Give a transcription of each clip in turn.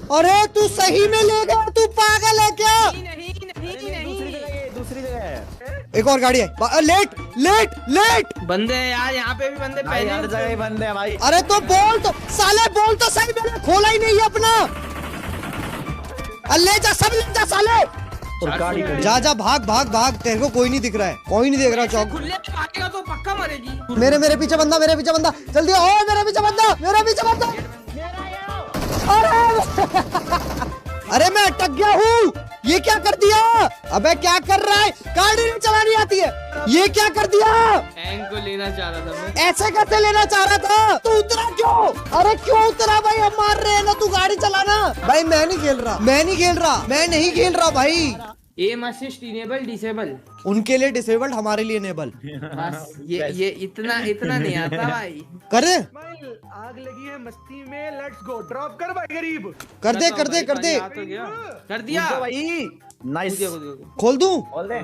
अरे तू सही में ले गया, तू पागल है क्या? नहीं दूसरी जगह है। एक और गाड़ी है। लेट लेट लेट बंदे हैं यार, यहाँ पे भी बंदे भाई पहले हर जगह ही बंद है भाई। अरे तो बोल तो साले, बोल तो सही, मैंने खोला ही नहीं है अपना। ले जा, सब ले जा साले। और गाड़ी खड़ी। जा जा, भाग भाग भाग, तेरे को कोई नहीं दिख रहा है, कोई नहीं देख रहा चौक। खुले में भागेगा तो पक्का मरेगी। मेरे पीछे बंदा, मेरे पीछे बंदा, जल्दी आओ, मेरे पीछे बंदा, मेरे पीछे बंदा। अरे मैं अटक गया हूँ, ये क्या कर दिया? अबे क्या कर रहा है? गाड़ी नहीं चलानी आती है, ये क्या कर दिया? टैंक को लेना चाह रहा था मैं। ऐसे कैसे लेना चाह रहा था? तू उतरा क्यों? अरे क्यों उतरा भाई? हम मार रहे हैं ना, तू गाड़ी चलाना। भाई मैं नहीं खेल रहा, मैं नहीं खेल रहा, मैं नहीं खेल रहा भाई। एम असिस्ट इनेबल डिसेबल, उनके लिए डिसेबल्ड, हमारे लिए इनेबल। बस ये इतना नहीं आता भाई। कर दे, आग लगी है मस्ती में, लेट्स गो। ड्रॉप कर भाई गरीब। कर दे, कर दे, कर दे। आ तो गया। कर दिया तो भाई नाइस। खोल दूं? खोल दे।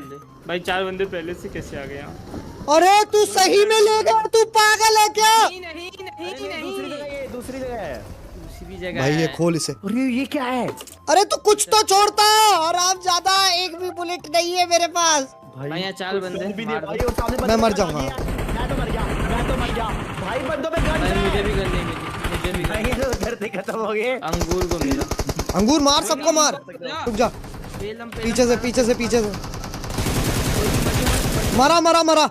भाई 4 बंदे पहले से कैसे आ गए यहाँ? अरे तू सही में ले गया, तू पागल है क्या? नहीं दूसरी जगह है। दूसरी जगह भाई ये है। खोल इसे। अरे ये क्या है? अरे तू कुछ तो छोड़ता। और आप ज्यादा, एक भी बुलेट नहीं है मेरे पास। भाई यहाँ 4 बंदे भी नहीं मार भाई, दो। और सामने मैं मर बंदे जाऊंगा। मैं तो मर गया भाई। बंदों पे गन भाई है। मुझे भी करने मिली, मुझे भी नहीं तो करते खत्म हो गए। अंगूर को मिला। अंगूर मार, सबको मार। रुक जा, पीछे से, पीछे से, पीछे से। मरा मरा मरा।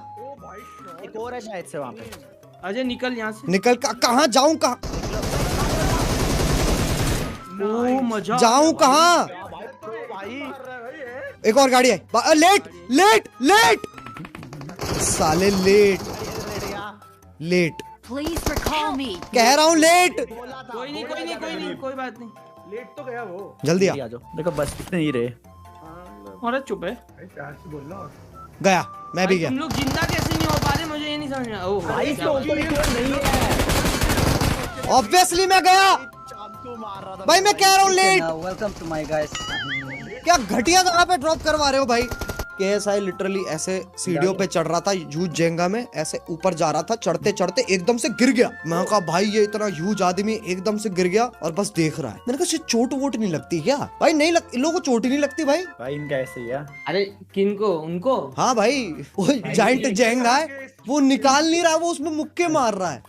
एक और है शायद से वहाँ पे। अजय निकल यहाँ से। निकल। कहाँ जाऊं, कहाँ ओ मजा जाऊं, कहाँ? भाई एक और गाड़ी है। लेट लेट लेट, साले late late, Please recall me. कह रहा हूँ लेट। कोई नहीं कोई बात नहीं। लेट तो गया वो। जल्दी आ। आ जाओ, देखो बस नहीं रहे। अरे चुप है भाई प्यार से बोल रहा हूँ। गया, मैं भी भाई, गया। तुम लोग जिंदा कैसे नहीं हो पा रहे, मुझे ये नहीं समझ में आया। ओह भाई क्या इसके बात ऊपर है। एक और नहीं है। ऑब्वियसली मैं गया चाकू मार रहा था भाई, मैं कह रहा हूँ late. Welcome to my guys. क्या घटिया जगह पे ड्रॉप करवा रहे हो भाई? KSI लिटरली ऐसे सीढ़ियों पे चढ़ रहा था ह्यूज जेंगा में, ऐसे ऊपर जा रहा था, चढ़ते चढ़ते एकदम से गिर गया। मैं कहा भाई ये इतना ह्यूज आदमी एकदम से गिर गया और बस देख रहा है। मैंने कहा चोट वोट नहीं लगती क्या? भाई नहीं लगती, इन लोगों को चोट ही नहीं लगती भाई। भाई इनका ऐसे ही है। अरे किनको? उनको? हाँ भाई, वो जाइंट जेंगा है, वो निकाल नहीं रहा, वो उसमें मुक्के मार रहा है।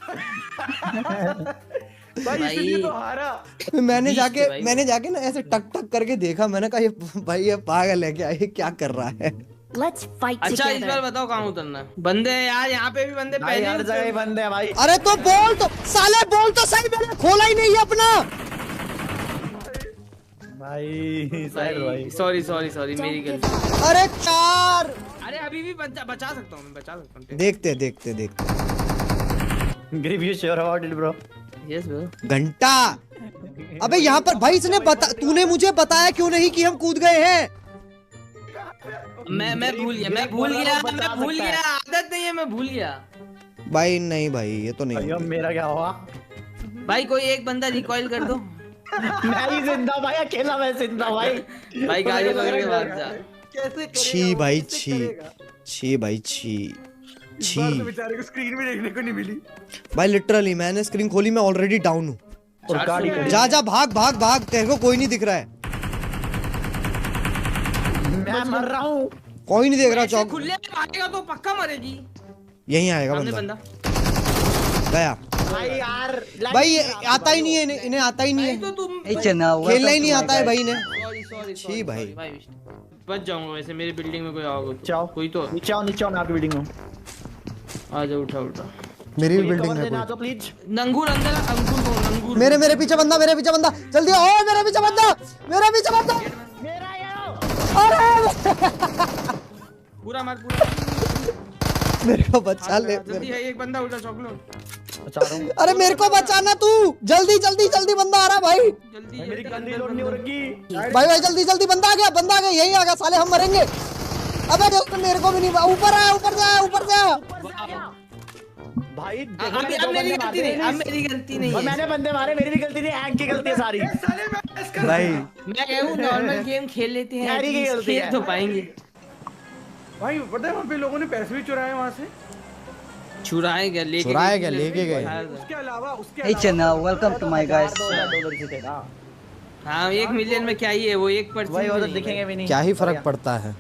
भाई इसलिए तो हारा। मैंने बीच जाके थे भाई। मैंने जाके ना ऐसे टक टक करके देखा, मैंने कहा ये भाई ये पागल है क्या, ये क्या कर रहा है? Let's fight अच्छा इस बार together. बताओ कहाँ उतरना है? बंदे हैं यार, यहाँ पे भी बंदे भाई हर जगह ही पहले। बंद है भाई। अरे तो बोल तो साले, बोल तो सही, मैंने खोला ही नहीं है अपना। भाई साइड भाई। सॉरी मेरी गलती। अरे चार। अरे अभी भी बचा सकता हूँ, मैं बचा सकता हूँ। देखते देखते देखते ग्रीव you sure about it bro? Yes bro. घंटा। अबे यहाँ पर भाई इसने तूने मुझे बताया क्यों नहीं कि हम कूद गए हैं? मैं भूल गया, आदत नहीं है, मैं भूल गया। भाई नहीं भाई, ये तो नहीं भाई होगी। मेरा क्या हुआ? भाई कोई एक बंदा रिकॉइल कर दो। मैं ही जिंदा भाई, अकेला मैं जिंदा भाई। भाई गाड़ी पकड़ के भाग जा। कैसे करेगा? छी भाई कैसे छी, करेगा? छी भाई छी इस बार तो छी। बेचारे को स्क्रीन भी देखने को नहीं मिली। भाई लिटरली मैंने स्क्रीन खोली, मैं ऑलरेडी डाउन हूँ। और गाड़ी खड़ी। जा जा, भाग भाग भाग, तेरे को कोई नहीं दिख रहा है, मैं मर रहा हूँ। कोई नहीं देख रहा ऐसे चौक। खुले में भागेगा तो पक्का मरेगी। यहीं आएगा सामने बंदा। बंदा। गया भाई यार भाई, ये आता ही नहीं है, इन्हें आता ही नहीं भाई है, तो तुम खेलना ही नहीं आता है भाई इन्हें। सॉरी छी भाई। बच जाऊंगा वैसे, मेरी बिल्डिंग में कोई आओगे तो। जाओ। कोई तो नीचे आओ मैं आपकी बिल्डिंग में। आ जाओ, उठा मेरी भी कोई बिल्डिंग कवर में देना कोई। तो प्लीज। नंगूर अंदर, अंगूर मेरे पीछे बंदा, मेरे पीछे बंदा, जल्दी आओ, मेरे पीछे बंदा, मेरे पीछे बंदा। मेरा ये अरे पूरा मार। मेरे को बचा ले, जल्दी है, एक बंदा उल्टा चॉकलेट। बचा रहा हूँ। अरे मेरे को बचाना तू, जल्दी जल्दी जल्दी, बंदा आ रहा भाई। जल्दी मेरी गन रीलोड नहीं हो रही। भाई भाई जल्दी जल्दी, बंदा आ गया, यहीं आ गया, साले हम मरेंगे। अबे दोस्त मेरे को भी नहीं, ऊपर आ, ऊपर जा। भाई अब मेरी गलती नहीं और है। मैंने बंदे मारे, मेरी भी गलती नहीं, हैंग की गलती है सारी। साले मैं इसका भाई मैं कहूँ नॉर्मल गेम खेल लेते हैं, यारी की गलती खेल है। तो पाएंगे। भाई पता है वहाँ पे लोगों ने पैसे भी चुराए वहाँ से। चुराए गए, लेके गए। उसके अलावा Hey Chenna, welcome to my guys. $2 से थे ना। हाँ 1 मिलियन में क्या ही है वो 1% भाई वो भी तो नहीं दिखेंगे भी नहीं। क्या ही फर्क पड़ता है।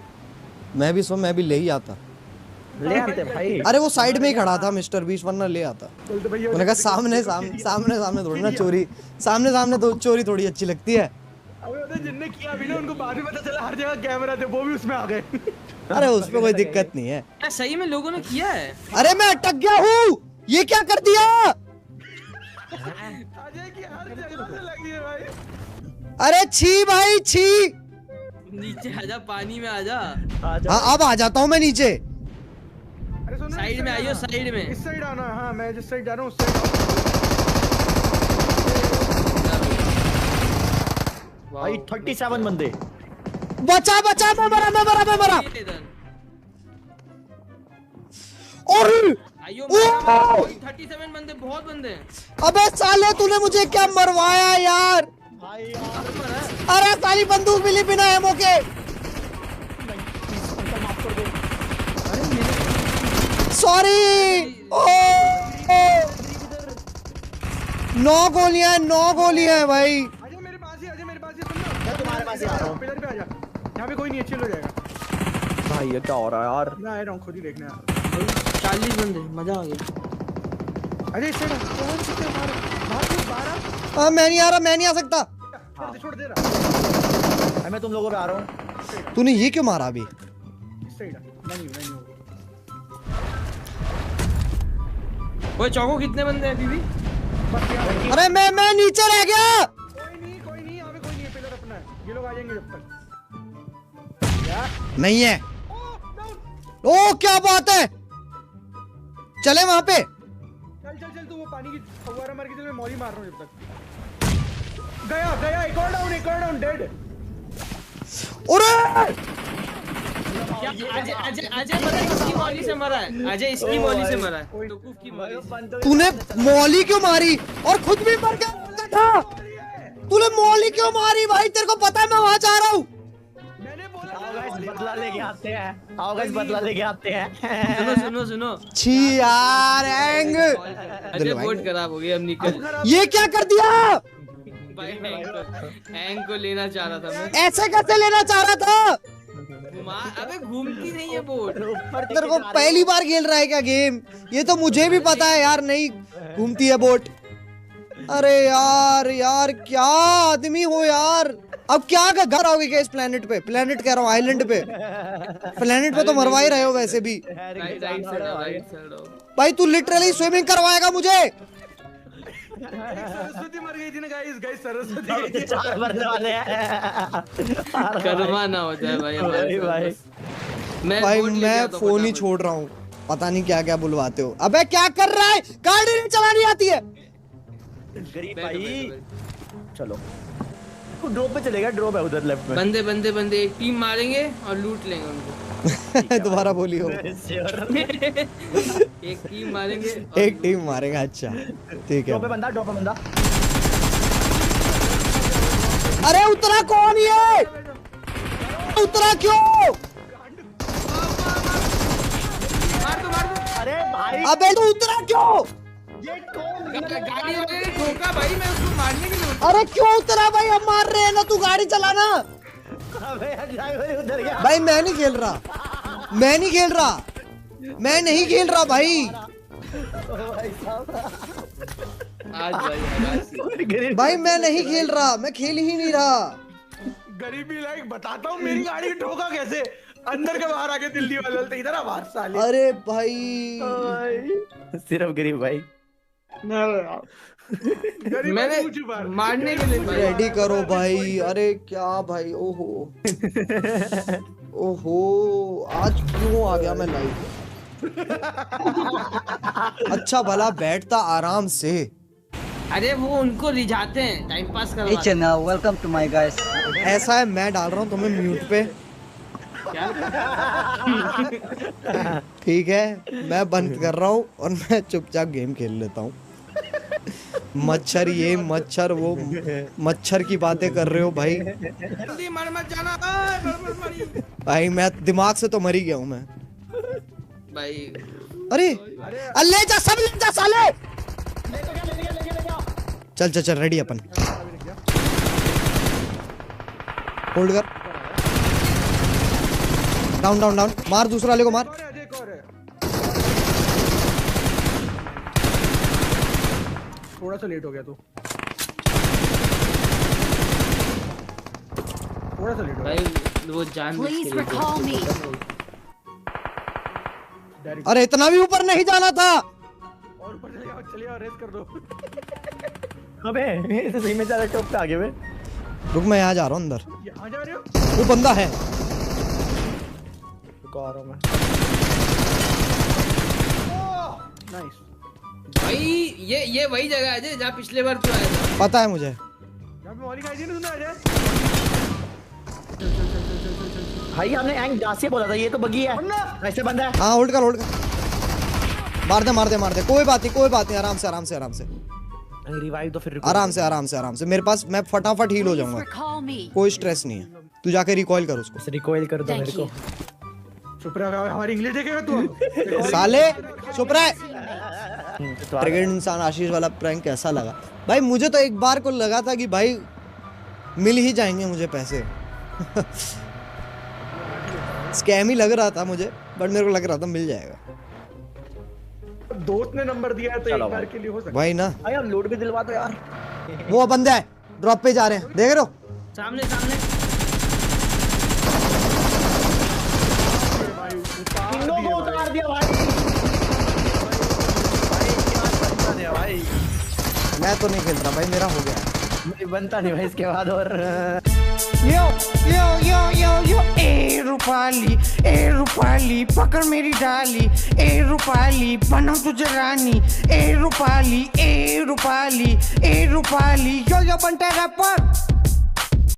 मैं भी ले ही आता। ले आते भाई। अरे वो साइड में ही खड़ा था मिस्टर बीस्ट, वरना ले आता। बोलते भैया मैंने कहा सामने थोड़ी ना चोरी, सामने तो चोरी थोड़ी अच्छी लगती है। अबे पता है जिनने किया अभी ना उनको बाद में पता चला हर जगह कैमरा थे, वो भी उसमें आ गए। अरे उसमें कोई दिक्कत नहीं है। क्या सही में लोगों ने किया है? अरे मैं अटक गया हूँ, ये क्या कर दिया? अजय की हर जगह से लगी है भाई। अरे छी भाई छी। नीचे आजा, पानी में आजा। हाँ अब आ जाता हूँ मैं नीचे। अरे सुनो साइड में आइयो, साइड में। इस साइड आना। हाँ मैं जिस साइड जा रहा हूँ उस साइड। भाई 37 बंदे। बचा मैं मरा। और आइयो, ओ! 37 बंदे, बहुत बंदे हैं। अबे साले तूने मुझे क्या मरवाया यार? भाई यार अरे साली बंदूक मिली बिना एमो के। सॉरी। 9 गोलियां हैं भाई। अजय मेरे पास ही सुन ना। मैं तुम्हारे पास ही आ रहा हूँ। पिलर पे आ जा, यहाँ पे कोई नहीं है, चिल हो जाएगा। भाई ये क्या हो रहा है यार? मैं आ रहा हूँ खुद ही देखने यार। 40 बंदे, मजा आ गया। अजय इस साइड हाँ मैं नहीं आ सकता। छोड़ दे रहा। मैं तुम लोगों पे आ रहा हूँ। तूने ये क्यों मारा अभी? इस साइड मैं नहीं हूँ। ओए चौको कितने बंदे हैं बीबी? बस यहाँ अरे मैं नीचे रह गया। कोई नहीं, यहाँ पे कोई नहीं है, पिलर अपना है। ये लोग आ जाएंगे जब तक। क्या? नहीं है। ओ, डाउन। ओ क्या बात है, चले वहां पे। चल तू वो पानी की फव्वारा मार के चल, मैं मौली मार रहा हूँ जब तक। गया एक और डाउन डेड। अरे क्या अजय पता है किसकी मौली से मरा है? अजय इसकी मौली से मरा है। टुकुफ की मौली से। तूने मौली क्यों मारी और खुद भी मर गया था? तूने मौली क्यों मारी भाई? तेरे को पता है मैं वहां जा रहा हूँ। मैंने बोला आओ गाइस बदला लेके आते हैं। सुनो। छी यार एंग। अजय बोर्ड खराब हो गया, अब निकल। ये क्या कर दिया? भाई हैंग को लेना चाह रहा था मैं। ऐसे कैसे लेना चाह रहा था? अबे घूमती नहीं है बोट। तेरे को पहली बार खेल रहा है क्या गेम? ये तो मुझे भी पता है यार, नहीं घूमती है बोट। अरे यार क्या आदमी हो यार। अब क्या घर आओगे क्या इस प्लेनेट पे? प्लेनेट कह रहा हूँ, आइलैंड पे। प्लेनेट पे तो मरवा ही रहे हो वैसे भी। Right side. भाई तू लिटरली स्विमिंग करवाएगा मुझे? सरस्वती मर गई थी ना गाइस सरस्वती गई थी। 4 मरने वाले हैं। कर्मा ना हो जाए भाई हमारे भाई मैं फोन ही छोड़ रहा हूँ, पता नहीं क्या बुलवाते हो। अबे क्या कर रहा है? गाड़ी नहीं चलानी आती है? गरीब भाई चलो ड्रॉप पे चलेगा। ड्रॉप है उधर लेफ्ट में। बंदे एक टीम मारेंगे और लूट लेंगे उनको। दोबारा बोलियो। एक टीम मारेंगे। एक टीम मारेगा, अच्छा ठीक है। ड्रॉप पे बंदा। अरे उतरा कौन ये? उतरा क्यों? मार दो। अरे भाई अबे तू उतरा क्यों? ये कौन? गाड़ी वाले ने ठोका भाई, मैं उसको मारने के लिए। अरे क्यों उतरा भाई? हम मार रहे हैं ना, तू गाड़ी चलाना। अबे ड्राइवर उधर गया। भाई मैं नहीं खेल रहा भाई। आज भाई भाई मैं नहीं खेल रहा, मैं खेल ही नहीं रहा। गरीबी लाइक बताता हूँ, मेरी गाड़ी को ठोका कैसे? अंदर के बाहर आके दिल्ली वाले तो इधर आवाज साले। अरे भाई सिर्फ गरीब भाई। गरीब मैंने पूछ बार मारने के लिए रेडी करो भाई। अरे क्या भाई, ओहो आज क्यों आ गया मैं लाइव? अच्छा भला बैठता आराम से। अरे वो उनको रिझाते हैं, टाइम पास करवाते हैं। Welcome to my guys. ऐसा है मैं डाल रहा हूँ तुम्हें म्यूट पे, ठीक है? मैं बंद कर रहा हूँ और मैं चुपचाप गेम खेल लेता हूँ। मच्छर ये मच्छर वो, मच्छर की बातें कर रहे हो भाई। जल्दी मर मत जाना मरी। भाई मैं दिमाग से तो मर ही गया हूँ मैं भाई। अरे ले जा, सब ले जा साले। चल रेडी अपन। होल्ड कर। डाउन डाउन डाउन, मार दूसरा वाले को मार। और है, अजय एक और है। थोड़ा सा लेट हो गया तू, थोड़ा सा लेट हो गया। भाई वो जान बुझ Please के लिए recall me. डायरेक्ट अरे इतना भी ऊपर नहीं जाना था। और ऊपर चले आओ रेस कर दो। अबे ये तो सही में ज्यादा टॉप पे आगे बे। रुक, मैं यहाँ जा रहा हूँ अंदर। यहाँ जा रहे हो? वो बंदा है। रुको आ रहा हूं मैं। नाइस। भाई ये वही जगह है अजय जहाँ पिछले बार तू आया था। पता है मुझे। यहाँ पे मौलिक आई थी ना तूने अजय? भाई हमने एंग जासे बोला था, ये तो बगी है। ऐसे बंदा है। हाँ होल्ड कर होल्ड कर। मार दे मार दे मार दे, कोई बात नहीं कोई बात नहीं, आराम से आराम से आराम से रिवाइव तो फिर आराम से आराम से आराम से। मेरे पास, मैं फटाफट हील हो Please जाऊंगा, recall me. कोई स्ट्रेस नहीं है। तू जाके रिकॉइल कर उसको। रिकॉइल कर दो Thank मेरे को। you. चुप रहा, हमारी इंग्लिश देखेगा तू। साले चुप रहे। तो ट्रिगर्ड इंसान आशीष वाला प्रैंक कैसा लगा भाई? मुझे तो एक बार को लगा था कि भाई मिल ही जाएंगे मुझे पैसे। स्कैम ही लग रहा था मुझे, बट मेरे को लग रहा था मिल जाएगा। दोस्त ने नंबर दिया है तो एक चलो बार के लिए हो सकता भाई ना, भाई हम लोड भी दिलवा दो यार। वो बंदा है ड्रॉप पे जा रहे हैं, देख रहे हो? सामने सामने तीनों को उतार दिया भाई। भाई क्या बनता दिया भाई। मैं तो नहीं खेल रहा भाई, मेरा हो गया है। नहीं बनता नहीं भाई इसके बाद। और यो यो यो यो यो ए रूपाली पकड़ मेरी डाली, ए रूपाली बना तुझे रानी, ए रूपाली यो यो बनता रैपर।